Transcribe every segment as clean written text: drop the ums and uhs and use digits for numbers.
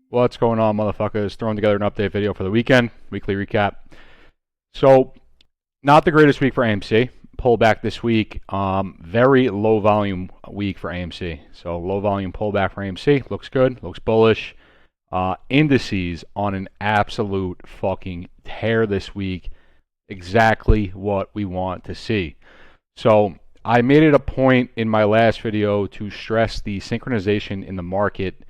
What's going on, motherfuckers? Throwing together an update video for the weekend, weekly recap. So, not the greatest week for AMC. Pullback this week. Very low volume week for AMC. So, low volume pullback for AMC. Looks good, looks bullish. Indices on an absolute fucking tear this week. Exactly what we want to see. So, I made it a point in my last video to stress the synchronization in the market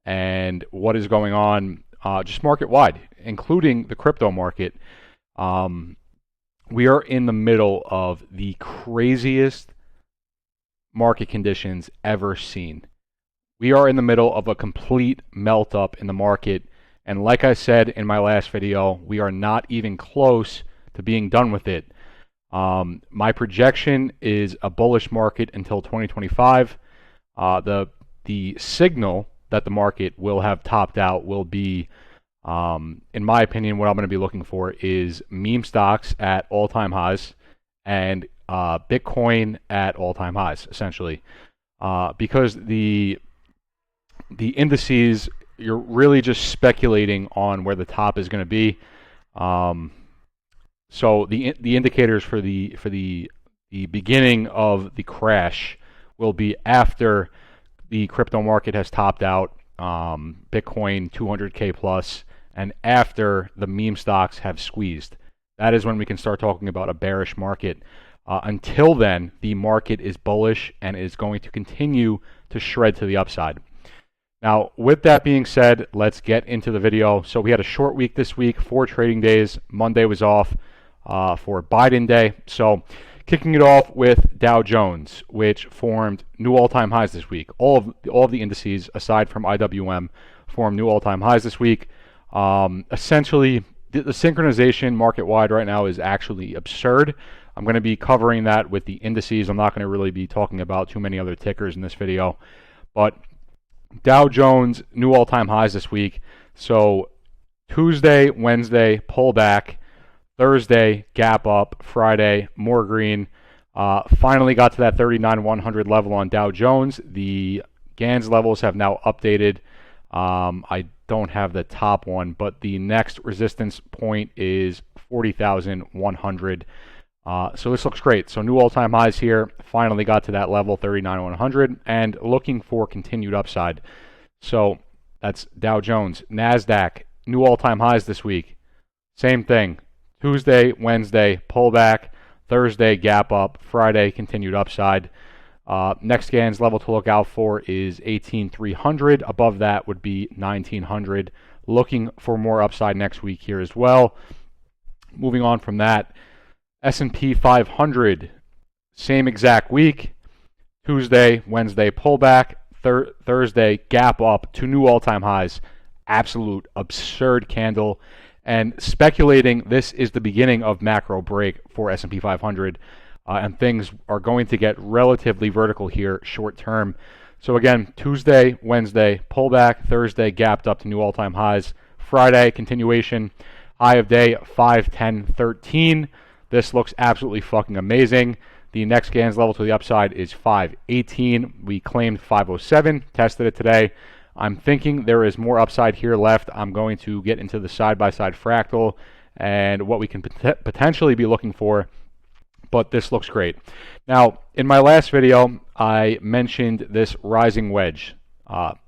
and what is going on just market wide, including the crypto market. We are in the middle of the craziest market conditions ever seen. We are in the middle of a complete melt up in the market. And like I said in my last video, we are not even close to being done with it. My projection is a bullish market until 2025. The signal that the market will have topped out will be, in my opinion, what I'm going to be looking for is meme stocks at all-time highs and Bitcoin at all-time highs, essentially, because the indices, you're really just speculating on where the top is going to be. So the indicators for the beginning of the crash will be after the crypto market has topped out, Bitcoin 200K plus, and after the meme stocks have squeezed. That is when we can start talking about a bearish market. Until then, the market is bullish and is going to continue to shred to the upside. Now, with that being said, let's get into the video. So we had a short week this week, 4 trading days. Monday was off for Biden Day. So kicking it off with Dow Jones, which formed new all-time highs this week. All of the indices, aside from IWM, formed new all-time highs this week. Essentially, the synchronization market-wide right now is actually absurd. I'm going to be covering that with the indices. I'm not going to really be talking about too many other tickers in this video. But Dow Jones, new all-time highs this week. So Tuesday, Wednesday, pullback. Thursday, gap up. Friday, more green. Finally got to that 39,100 level on Dow Jones. The GANs levels have now updated. I don't have the top one, but the next resistance point is 40,100. So this looks great. So new all-time highs here. Finally got to that level, 39,100, and looking for continued upside. So that's Dow Jones. NASDAQ, new all-time highs this week. Same thing. Tuesday, Wednesday, pullback. Thursday, gap up. Friday, continued upside. Next GANs level to look out for is 18,300. Above that would be 1900. Looking for more upside next week here as well. Moving on from that, S&P 500, same exact week. Tuesday, Wednesday, pullback. Thursday, gap up to new all-time highs. Absolute absurd candle. And speculating this is the beginning of macro break for S&P 500, and things are going to get relatively vertical here short term. So again, Tuesday, Wednesday, pullback. Thursday, gapped up to new all-time highs. Friday, continuation. High of day, 510.13. This looks absolutely fucking amazing. The next GANs level to the upside is 518. We claimed 507, tested it today. I'm thinking there is more upside here left. I'm going to get into the side-by-side fractal and what we can potentially be looking for, but this looks great. Now, in my last video, I mentioned this rising wedge,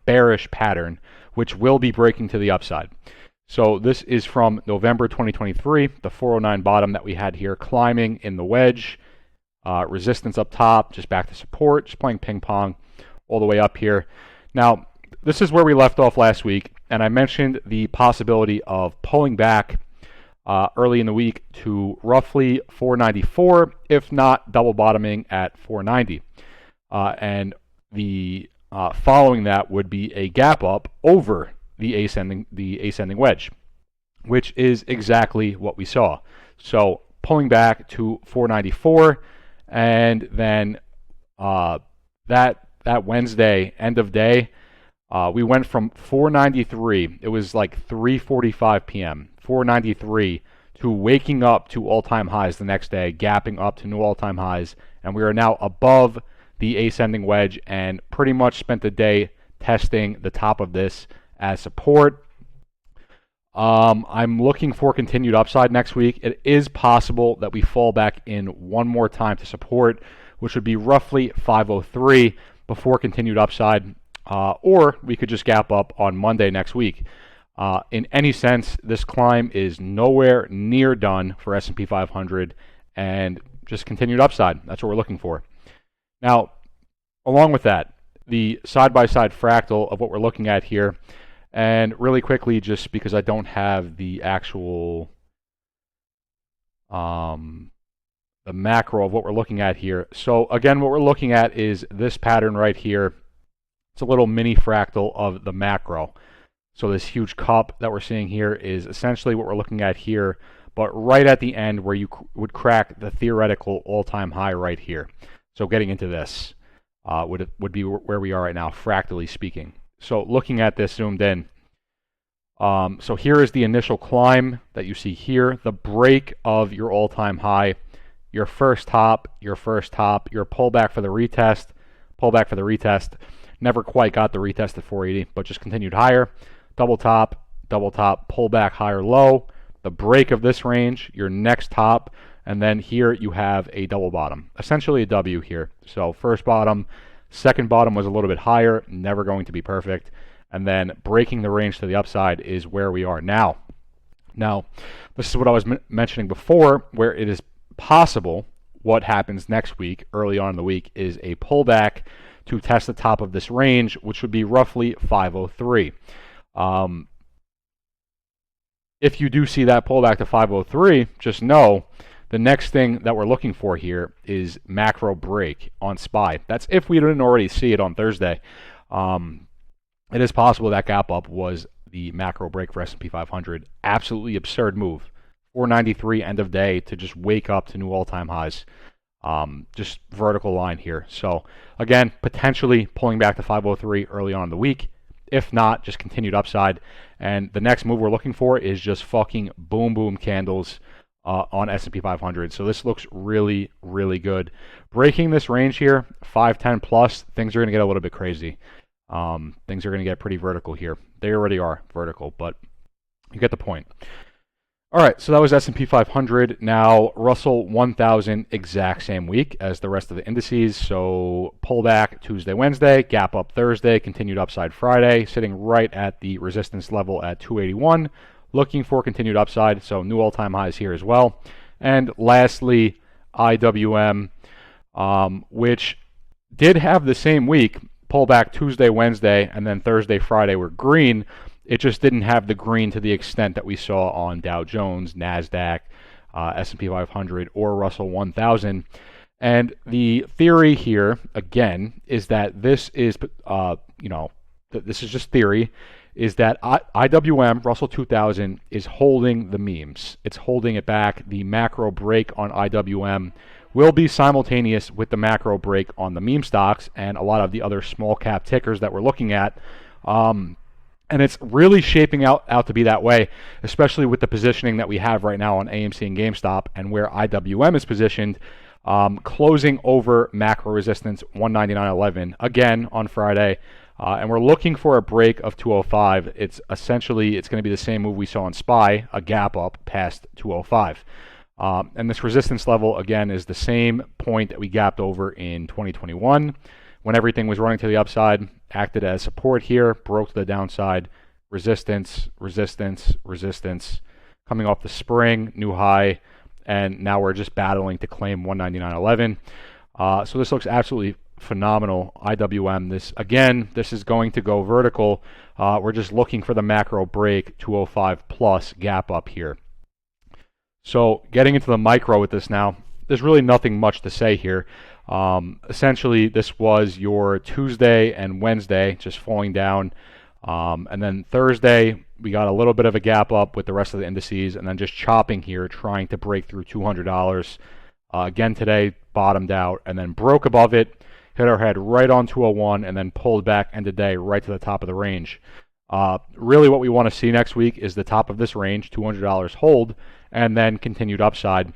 bearish pattern, which will be breaking to the upside. So this is from November 2023, the 409 bottom that we had here, climbing in the wedge, resistance up top, just back to support, just playing ping pong all the way up here. Now, this is where we left off last week, and I mentioned the possibility of pulling back early in the week to roughly 494, if not double bottoming at 490. And the following that would be a gap up over the ascending wedge, which is exactly what we saw. So pulling back to 494, and then that Wednesday end of day, we went from 493, it was like 3:45 p.m., 493, to waking up to all-time highs the next day, gapping up to new all-time highs, and we are now above the ascending wedge and pretty much spent the day testing the top of this as support. I'm looking for continued upside next week. It is possible that we fall back in one more time to support, which would be roughly 503 before continued upside, or we could just gap up on Monday next week. In any sense, this climb is nowhere near done for S&P 500, and just continued upside. That's what we're looking for. Now, along with that, the side-by-side fractal of what we're looking at here. And really quickly, just because I don't have the actual the macro of what we're looking at here. So again, what we're looking at is this pattern right here. It's a little mini fractal of the macro. So this huge cup that we're seeing here is essentially what we're looking at here, but right at the end where you would crack the theoretical all-time high right here. So getting into this would be where we are right now, fractally speaking. So looking at this zoomed in, so here is the initial climb that you see here, the break of your all-time high, your first top, your pullback for the retest, never quite got the retest at 480, but just continued higher, double top, pullback higher low, the break of this range, your next top, and then here you have a double bottom, essentially a W here. So first bottom, second bottom was a little bit higher, never going to be perfect. And then breaking the range to the upside is where we are now. Now, this is what I was mentioning before, where it is possible what happens next week, early on in the week, is a pullback to test the top of this range, which would be roughly 503. If you do see that pullback to 503, just know the next thing that we're looking for here is macro break on SPY. That's if we didn't already see it on Thursday. It is possible that gap up was the macro break for S&P 500. Absolutely absurd move. 493 end of day to just wake up to new all-time highs. Just vertical line here. So again, potentially pulling back to 503 early on in the week. If not, just continued upside. And the next move we're looking for is just fucking boom boom candles on S&P 500. So this looks really, really good. Breaking this range here, 510 plus, things are going to get a little bit crazy. Things are going to get pretty vertical here. They already are vertical, but you get the point. All right, so that was S&P 500. Now, Russell 1000, exact same week as the rest of the indices. So pullback Tuesday, Wednesday, gap up Thursday, continued upside Friday, sitting right at the resistance level at 281, looking for continued upside. So new all-time highs here as well. And lastly, IWM, which did have the same week, pullback Tuesday, Wednesday, and then Thursday, Friday were green. It just didn't have the green to the extent that we saw on Dow Jones, NASDAQ, S&P 500, or Russell 1000. And the theory here, again, is that this is, this is just theory, is that IWM, Russell 2000, is holding the memes. It's holding it back. The macro break on IWM will be simultaneous with the macro break on the meme stocks and a lot of the other small cap tickers that we're looking at. And it's really shaping out to be that way, especially with the positioning that we have right now on AMC and GameStop and where IWM is positioned, closing over macro resistance 199.11 again on Friday. And we're looking for a break of 205. It's going to be the same move we saw on SPY, a gap up past 205. And this resistance level, again, is the same point that we gapped over in 2021 when everything was running to the upside, acted as support here, broke to the downside, resistance, coming off the spring, new high, and now we're just battling to claim 199.11. So this looks absolutely phenomenal. IWM, this is going to go vertical. We're just looking for the macro break, 205 plus gap up here. So getting into the micro with this now, there's really nothing much to say here. Essentially, this was your Tuesday and Wednesday just falling down. And then Thursday, we got a little bit of a gap up with the rest of the indices and then just chopping here, trying to break through $200. Again today, bottomed out and then broke above it, hit our head right on 201 and then pulled back end of day right to the top of the range. Really what we want to see next week is the top of this range, $200 hold, and then continued upside.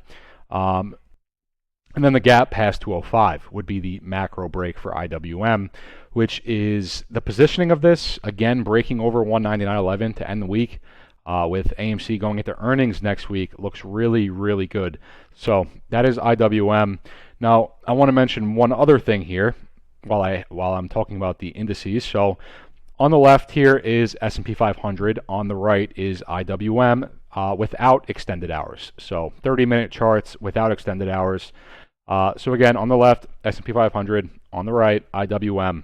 And then the gap past 205 would be the macro break for IWM, which is the positioning of this, again, breaking over 199.11 to end the week. With AMC going into earnings next week, looks really, really good. So that is IWM. Now, I want to mention one other thing here while I'm talking about the indices. So on the left here is S&P 500. On the right is IWM without extended hours. So 30-minute charts without extended hours. So again, on the left, S&P 500. On the right, IWM.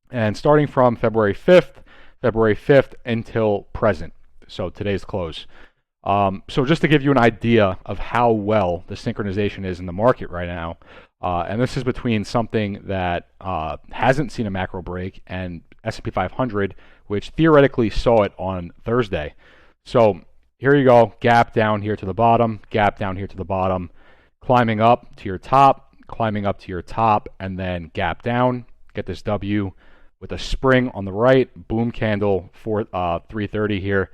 And starting from February 5th until present. So today's close. So just to give you an idea of how well the synchronization is in the market right now, and this is between something that hasn't seen a macro break and S&P 500, which theoretically saw it on Thursday. So here you go, gap down here to the bottom, gap down here to the bottom, climbing up to your top, climbing up to your top, and then gap down, get this W with a spring on the right, boom candle for 330 here.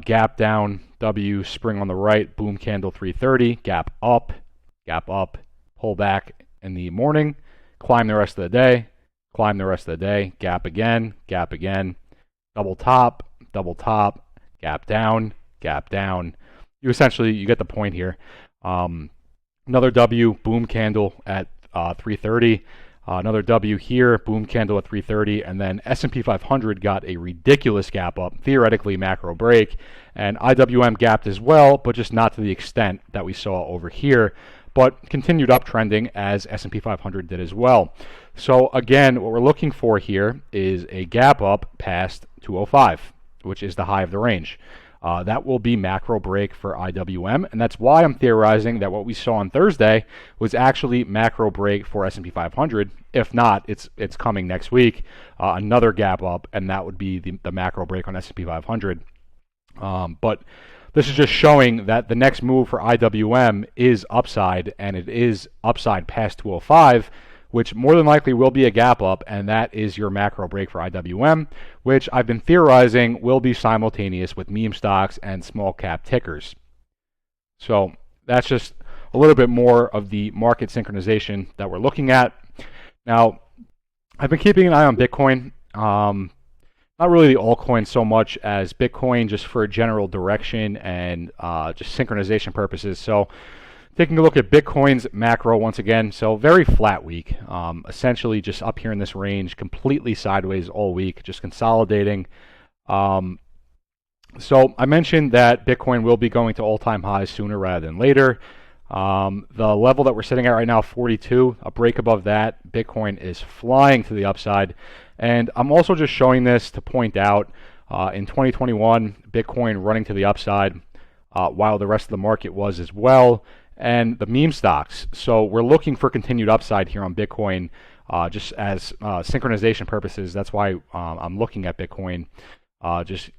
Gap down, W, spring on the right, boom candle 330, gap up, pull back in the morning, climb the rest of the day, climb the rest of the day, gap again, double top, gap down. You get the point here. Another W, boom candle at 330. Another W here, boom candle at 330, and then S&P 500 got a ridiculous gap up, theoretically macro break, and IWM gapped as well, but just not to the extent that we saw over here, but continued uptrending as S&P 500 did as well. So again, what we're looking for here is a gap up past 205, which is the high of the range. That will be macro break for IWM, and that's why I'm theorizing that what we saw on Thursday was actually macro break for S&P 500. If not, it's coming next week, another gap up, and that would be the macro break on S&P 500. But this is just showing that the next move for IWM is upside, and it is upside past 205, which more than likely will be a gap up, and that is your macro break for IWM, which I've been theorizing will be simultaneous with meme stocks and small cap tickers. So that's just a little bit more of the market synchronization that we're looking at. Now, I've been keeping an eye on Bitcoin. Not really the altcoin so much as Bitcoin, just for general direction and just synchronization purposes. So taking a look at Bitcoin's macro once again, so very flat week, essentially just up here in this range, completely sideways all week, just consolidating. So I mentioned that Bitcoin will be going to all-time highs sooner rather than later. The level that we're sitting at right now, 42, a break above that, Bitcoin is flying to the upside. And I'm also just showing this to point out, in 2021, Bitcoin running to the upside, while the rest of the market was as well, and the meme stocks. So we're looking for continued upside here on Bitcoin, just as synchronization purposes. That's why I'm looking at Bitcoin, just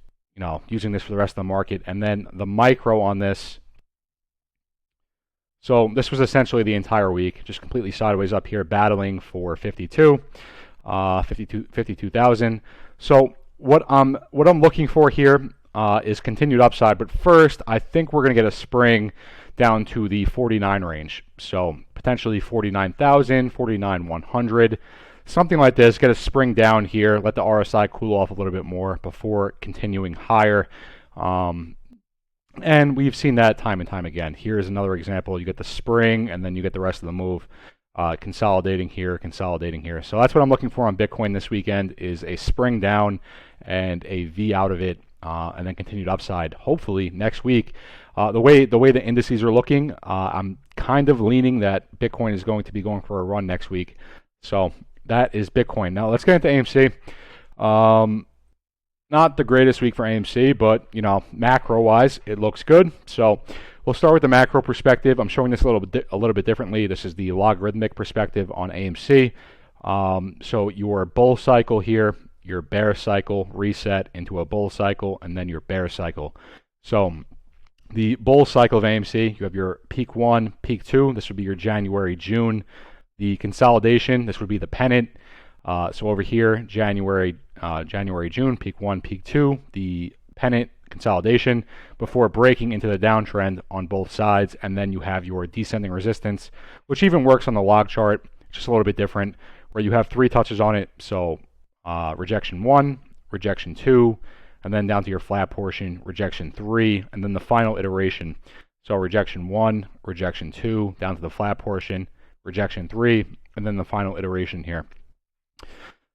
using this for the rest of the market. And then the micro on this. So this was essentially the entire week, just completely sideways up here, battling for 52,000. So what I'm looking for here is continued upside. But first, I think we're going to get a spring down to the 49 range. So potentially 49,000, 49,100, something like this. Get a spring down here, let the RSI cool off a little bit more before continuing higher. And we've seen that time and time again. Here's another example. You get the spring, and then you get the rest of the move, consolidating here. So that's what I'm looking for on Bitcoin this weekend, is a spring down and a V out of it, and then continued upside, hopefully next week. The way the indices are looking, I'm kind of leaning that Bitcoin is going to be going for a run next week. So that is Bitcoin. Now let's get into AMC. Not the greatest week for AMC, but macro-wise, it looks good. So we'll start with the macro perspective. I'm showing this a little bit differently. This is the logarithmic perspective on AMC. So your bull cycle here, your bear cycle, reset into a bull cycle, and then your bear cycle. So the bull cycle of AMC, you have your peak 1, peak 2. This would be your January, June. The consolidation, this would be the pennant. So over here, January, June, peak 1, peak 2. The pennant consolidation before breaking into the downtrend on both sides, and then you have your descending resistance, which even works on the log chart, just a little bit different, where you have 3 touches on it. So rejection 1, rejection 2, and then down to your flat portion, rejection 3, and then the final iteration. So rejection 1, rejection 2, down to the flat portion, rejection 3, and then the final iteration here.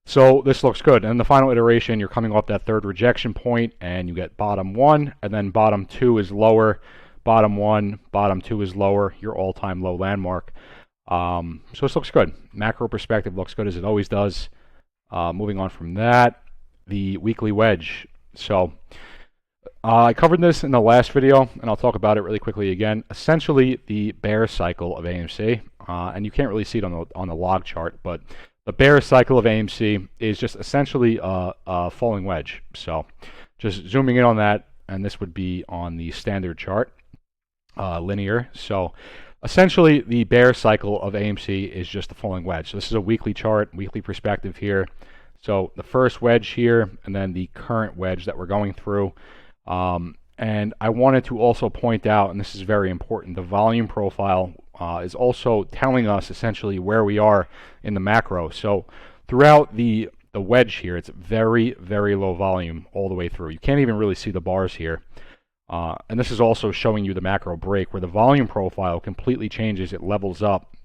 So this looks good. And in the final iteration, you're coming off that 3rd rejection point, and you get bottom 1, and then bottom 2 is lower, bottom 1, bottom 2 is lower, your all-time low landmark. So this looks good. Macro perspective looks good as it always does. Moving on from that, the weekly wedge. So I covered this in the last video, and I'll talk about it really quickly again. Essentially, the bear cycle of AMC, and you can't really see it on the log chart, but the bear cycle of AMC is just essentially a falling wedge. So just zooming in on that, and this would be on the standard chart, linear. So essentially, the bear cycle of AMC is just a falling wedge. So this is a weekly chart, weekly perspective here. So the first wedge here, and then the current wedge that we're going through. And I wanted to also point out, and this is very important, the volume profile is also telling us essentially where we are in the macro. So throughout the wedge here, it's very, very low volume all the way through. You can't even really see the bars here. And this is also showing you the macro break, where the volume profile completely changes. It levels up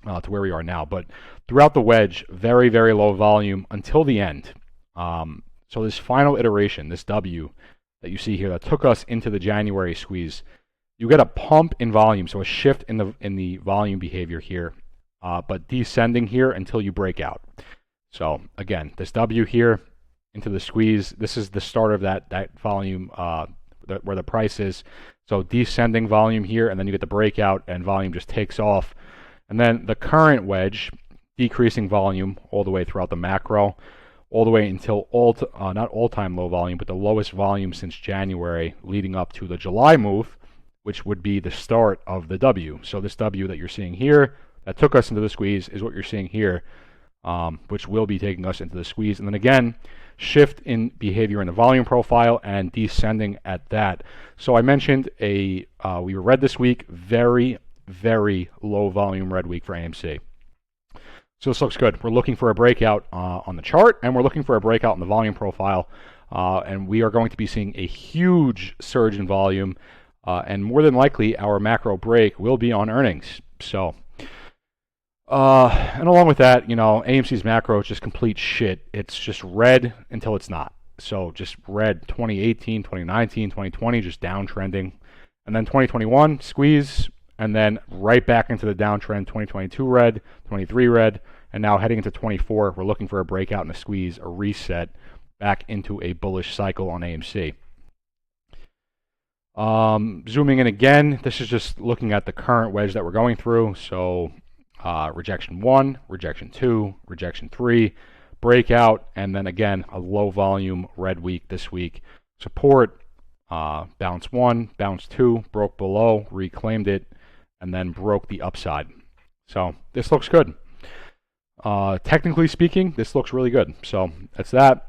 to where we are now. But throughout the wedge, very, very low volume until the end. So this final iteration, this W that you see here, that took us into the January squeeze, you get a pump in volume, so a shift in the volume behavior here, but descending here until you break out. So again, this W here into the squeeze, this is the start of that volume where the price is. So descending volume here, and then you get the breakout, and volume just takes off. And then the current wedge, decreasing volume all the way throughout the macro, all the way until not all-time low volume, but the lowest volume since January, leading up to the July move, which would be the start of the W. So this W that you're seeing here, that took us into the squeeze, is what you're seeing here, which will be taking us into the squeeze. And then again, shift in behavior in the volume profile and descending at that. So I mentioned we were red this week, very, very low volume red week for AMC. So this looks good. We're looking for a breakout on the chart, and we're looking for a breakout in the volume profile. And we are going to be seeing a huge surge in volume, and more than likely our macro break will be on earnings. So, and along with that, AMC's macro is just complete shit. It's just red until it's not. So just red 2018, 2019, 2020, just downtrending. And then 2021, squeeze, and then right back into the downtrend, 2022 red, 23 red, and now heading into 24, we're looking for a breakout and a squeeze, a reset back into a bullish cycle on AMC. Zooming in again, this is just looking at the current wedge that we're going through. So rejection 1, rejection 2, rejection 3, breakout, and then again, a low volume red week this week. Support, bounce 1, bounce 2, broke below, reclaimed it, and then broke the upside. So this looks good. Technically speaking, this looks really good. So that's that.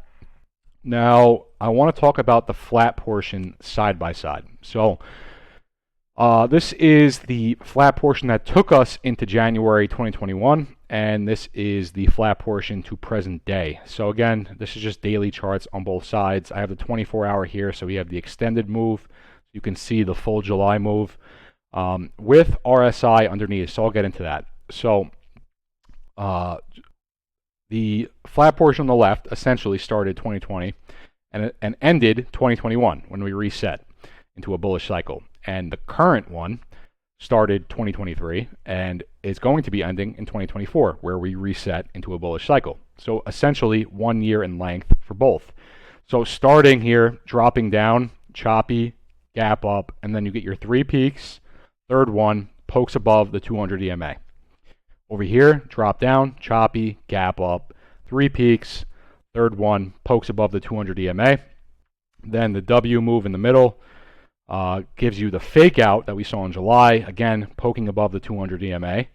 Now, I want to talk about the flat portion side by side. So this is the flat portion that took us into January 2021, and this is the flat portion to present day. So again, this is just daily charts on both sides. I have the 24-hour here, so we have the extended move. You can see the full July move with RSI underneath, so I'll get into that. So the flat portion on the left essentially started 2020 and ended 2021 when we reset into a bullish cycle. And the current one started 2023 and is going to be ending in 2024, where we reset into a bullish cycle. So essentially 1 year in length for both. So starting here, dropping down, choppy, gap up, and then you get your 3 peaks. Third one pokes above the 200 EMA. Over here, drop down, choppy, gap up, 3 peaks. Third one pokes above the 200 EMA. Then the W move in the middle gives you the fake out that we saw in July, again poking above the 200 EMA,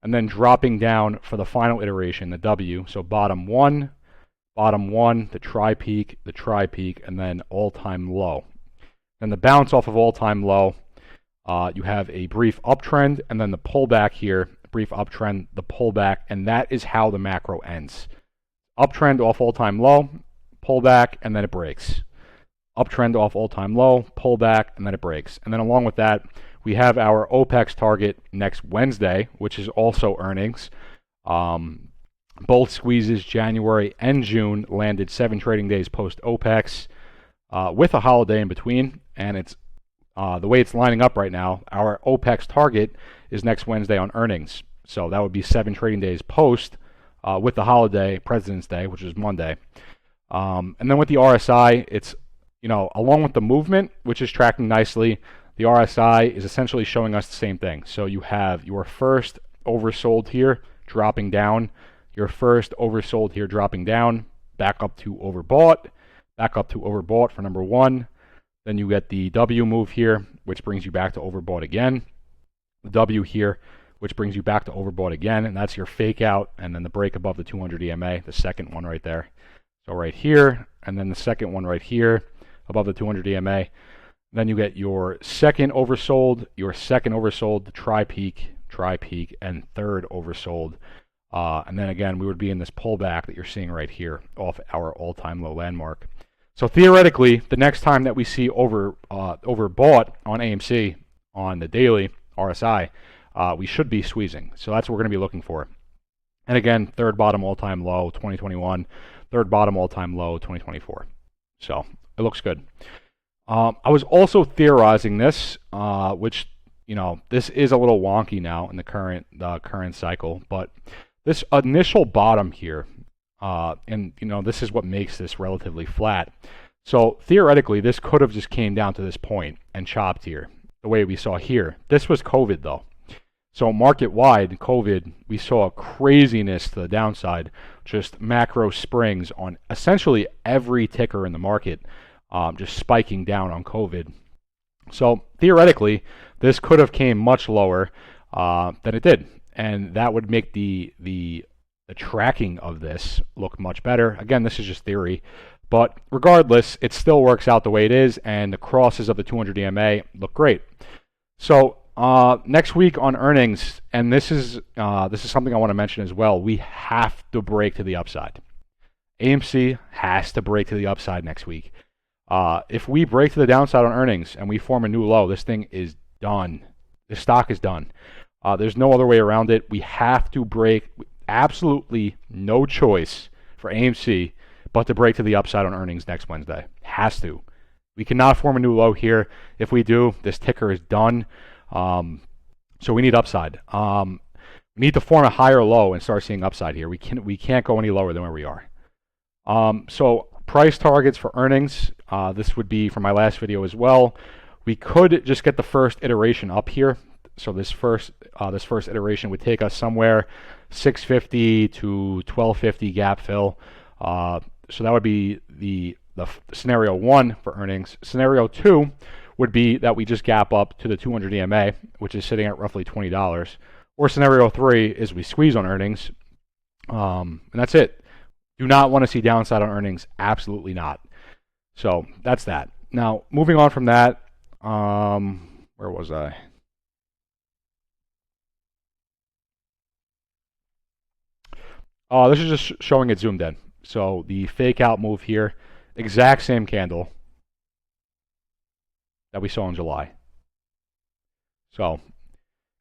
and then dropping down for the final iteration, the W. So bottom one, the tri-peak, and then all-time low. Then the bounce off of all-time low, you have a brief uptrend, and then the pullback here, brief uptrend, the pullback, and that is how the macro ends. Uptrend off all-time low, pullback, and then it breaks. Uptrend off all-time low, pullback, and then it breaks. And then along with that, we have our OPEX target next Wednesday, which is also earnings. Both squeezes, January and June, landed 7 trading days post-OPEX with a holiday in between. And it's the way it's lining up right now, our OPEX target is next Wednesday on earnings. So that would be 7 trading days post with the holiday, President's Day, which is Monday. And then with the RSI, it's, along with the movement, which is tracking nicely, the RSI is essentially showing us the same thing. So you have your first oversold here dropping down, your first oversold here dropping down, back up to overbought for number 1. Then you get the W move here, which brings you back to overbought again. The W here, which brings you back to overbought again, and that's your fake out, and then the break above the 200 EMA, the second one right there. So right here, and then the second one right here, above the 200 EMA. Then you get your second oversold, the tri-peak, and third oversold. And then again, we would be in this pullback that you're seeing right here off our all-time low landmark. So theoretically, the next time that we see overbought on AMC on the daily RSI, we should be squeezing. So that's what we're going to be looking for. And again, third bottom all-time low 2021, third bottom all-time low 2024. So it looks good. I was also theorizing this, which, this is a little wonky now in the current cycle, but this initial bottom here, and this is what makes this relatively flat. So theoretically, this could have just came down to this point and chopped here, the way we saw here. This was COVID though. So market-wide, COVID, we saw craziness to the downside, just macro springs on essentially every ticker in the market, just spiking down on COVID. So theoretically, this could have came much lower than it did, and that would make the tracking of this look much better. Again, this is just theory, but regardless, it still works out the way it is, and the crosses of the 200 EMA look great. So next week on earnings, and this is something I want to mention as well, we have to break to the upside. AMC has to break to the upside next week. If we break to the downside on earnings and we form a new low, this thing is done. The stock is done. There's no other way around it. We have to break. Absolutely no choice for AMC but to break to the upside on earnings next Wednesday. Has to. We cannot form a new low here. If we do, this ticker is done. So we need upside. We need to form a higher low and start seeing upside here. We can't go any lower than where we are. So price targets for earnings. This would be from my last video as well. We could just get the first iteration up here. So this first iteration would take us somewhere 650 to 1250 gap fill. So that would be the scenario 1 for earnings. Scenario 2 would be that we just gap up to the 200 EMA, which is sitting at roughly $20. Or scenario 3 is we squeeze on earnings, and that's it. Do not want to see downside on earnings. Absolutely not. So that's that. Now, moving on from that, where was I? This is just showing it zoomed in. So the fake out move here, exact same candle that we saw in July. So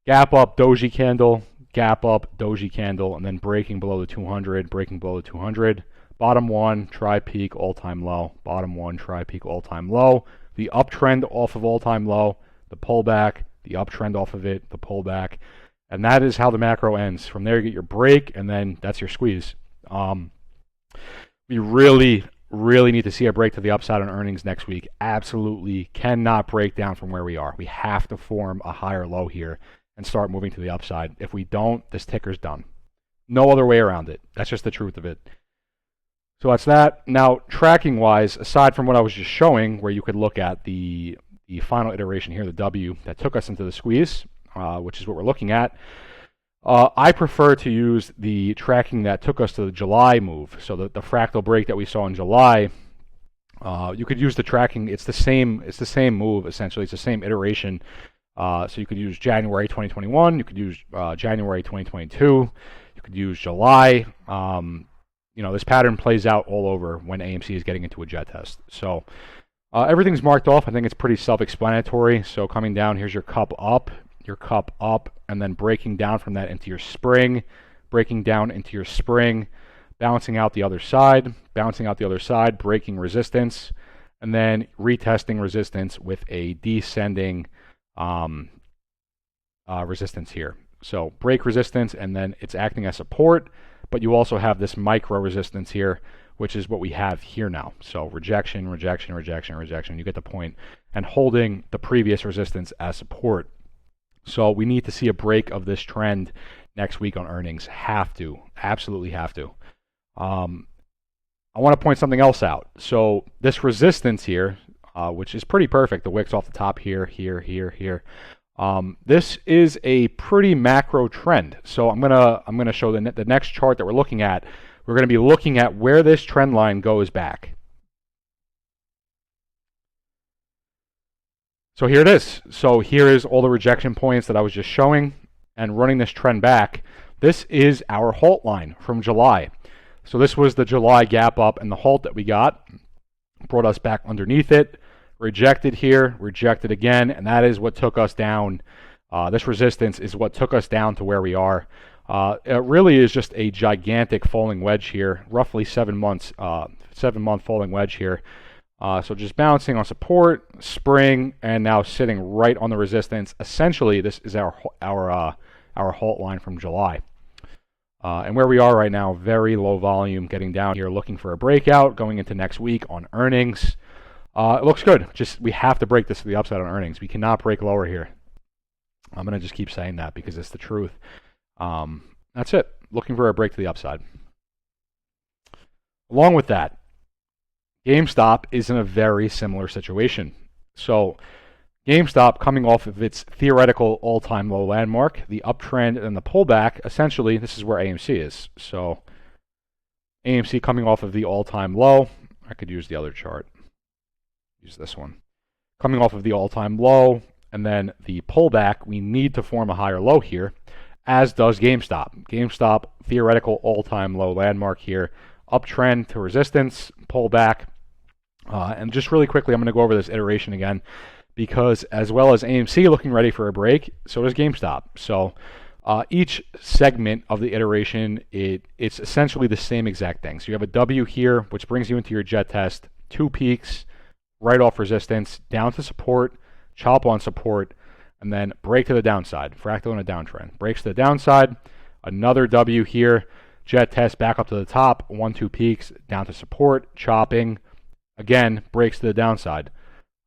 gap up, doji candle, gap up, doji candle, and then breaking below the 200, breaking below the 200. Bottom 1, tri-peak, all-time low. Bottom 1, tri-peak, all-time low. The uptrend off of all-time low, the pullback, the uptrend off of it, the pullback. And that is how the macro ends. From there, you get your break, and then that's your squeeze. We really need to see a break to the upside on earnings next week. Absolutely cannot break down from where we are. We have to form a higher low here and start moving to the upside. If we don't, this ticker's done. No other way around it. That's just the truth of it. So that's that. Now, tracking-wise, aside from what I was just showing, where you could look at the final iteration here, the W, that took us into the squeeze, which is what we're looking at, I prefer to use the tracking that took us to the July move. So the fractal break that we saw in July, You could use the tracking. It's the same move essentially. It's the same iteration. So you could use January 2021. You could use January 2022. You could use July. This pattern plays out all over when AMC is getting into a jet test. So everything's marked off. I think it's pretty self-explanatory. So coming down, here's your cup up, and then breaking down from that into your spring, breaking down into your spring, bouncing out the other side, breaking resistance, and then retesting resistance with a descending resistance here. So break resistance, and then it's acting as support, but you also have this micro resistance here, which is what we have here now. So rejection, rejection, rejection, rejection. You get the point. And holding the previous resistance as support. So we need to see a break of this trend next week on earnings. Have to. Absolutely have to. I want to point something else out. So this resistance here, which is pretty perfect, the wicks off the top here, here, here, here. This is a pretty macro trend. So I'm gonna show the next chart that we're looking at. We're going to be looking at where this trend line goes back. So here it is. So here is all the rejection points that I was just showing, and running this trend back. This is our halt line from July. So this was the July gap up, and the halt that we got brought us back underneath it, rejected here, rejected again, and that is what took us down. This resistance is what took us down to where we are. It really is just a gigantic falling wedge here, roughly 7 months, 7-month falling wedge here. So just bouncing on support, spring, and now sitting right on the resistance. Essentially, this is our halt line from July. And where we are right now, very low volume, getting down here, looking for a breakout, going into next week on earnings. It looks good. Just we have to break this to the upside on earnings. We cannot break lower here. I'm going to just keep saying that because it's the truth. That's it. Looking for a break to the upside. Along with that, GameStop is in a very similar situation. So GameStop, coming off of its theoretical all-time low landmark, the uptrend and the pullback, essentially, this is where AMC is. So AMC coming off of the all-time low. I could use the other chart. Use this one. Coming off of the all-time low, and then the pullback, we need to form a higher low here, as does GameStop. GameStop, theoretical all-time low landmark here. Uptrend to resistance, pullback. And just really quickly, I'm going to go over this iteration again, because as well as AMC looking ready for a break, so does GameStop. So each segment of the iteration, it's essentially the same exact thing. So you have a W here, which brings you into your jet test, 2 peaks, right off resistance, down to support, chop on support, and then break to the downside, fractal in a downtrend. Breaks to the downside, another W here, jet test back up to the top, 1-2 peaks, down to support, chopping, again, breaks to the downside.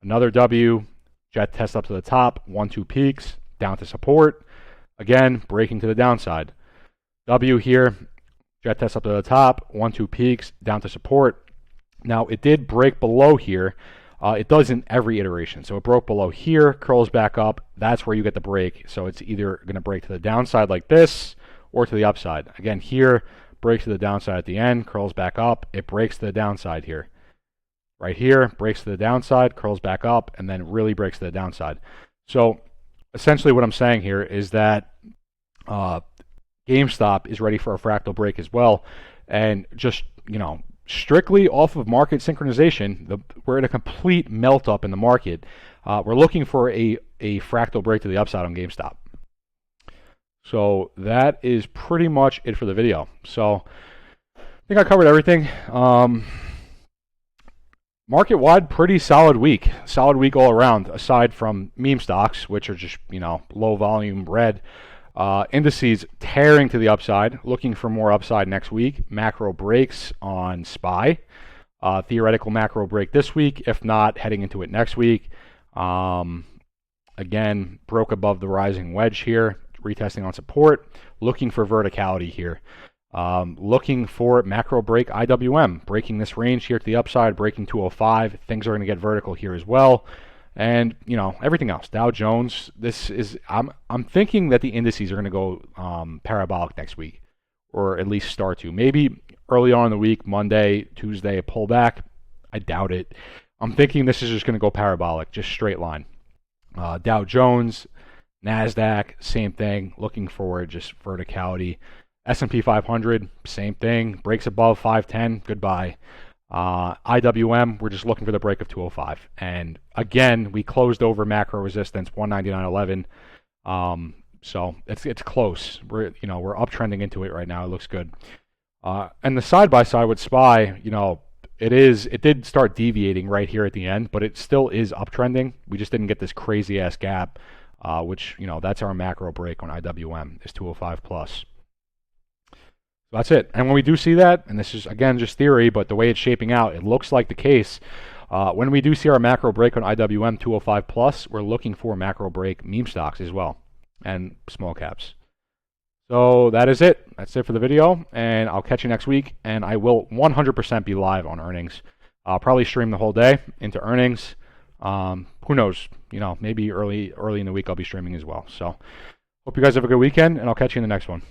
Another W, jet test up to the top, 1-2 peaks, down to support, again, breaking to the downside. W here, jet test up to the top, 1-2 peaks, down to support. Now, it did break below here. It does in every iteration. So it broke below here, curls back up. That's where you get the break. So it's either going to break to the downside like this or to the upside. Again, here, breaks to the downside at the end, curls back up. It breaks to the downside here. Right here, breaks to the downside, curls back up, and then really breaks to the downside. So essentially what I'm saying here is that GameStop is ready for a fractal break as well. And just, strictly off of market synchronization, we're at a complete melt up in the market. We're looking for a fractal break to the upside on GameStop. So that is pretty much it for the video. So I think I covered everything. Market-wide, pretty solid week. Solid week all around, aside from meme stocks, which are just, low volume red. Indices tearing to the upside, looking for more upside next week. Macro breaks on SPY. Theoretical macro break this week, if not, heading into it next week. Again, broke above the rising wedge here, retesting on support, looking for verticality here. Looking for macro break IWM, breaking this range here to the upside, breaking 205. Things are going to get vertical here as well. And, everything else. Dow Jones, I'm thinking that the indices are going to go parabolic next week, or at least start to. Maybe early on in the week, Monday, Tuesday, a pullback. I doubt it. I'm thinking this is just going to go parabolic, just straight line. Dow Jones, NASDAQ, same thing. Looking for just verticality. S&P 500, same thing. Breaks above 510, goodbye. IWM, we're just looking for the break of 205. And again, we closed over macro resistance 199.11. So it's close. We're uptrending into it right now. It looks good. And the side by side with SPY, it did start deviating right here at the end, but it still is uptrending. We just didn't get this crazy ass gap, which that's our macro break on IWM is 205 plus. So that's it. And when we do see that, and this is again just theory, but the way it's shaping out, it looks like the case. When we do see our macro break on IWM 205 plus, we're looking for macro break meme stocks as well and small caps. So that is it. That's it for the video, and I'll catch you next week. And I will 100% be live on earnings. I'll probably stream the whole day into earnings. Who knows? Maybe early in the week I'll be streaming as well. So hope you guys have a good weekend, and I'll catch you in the next one.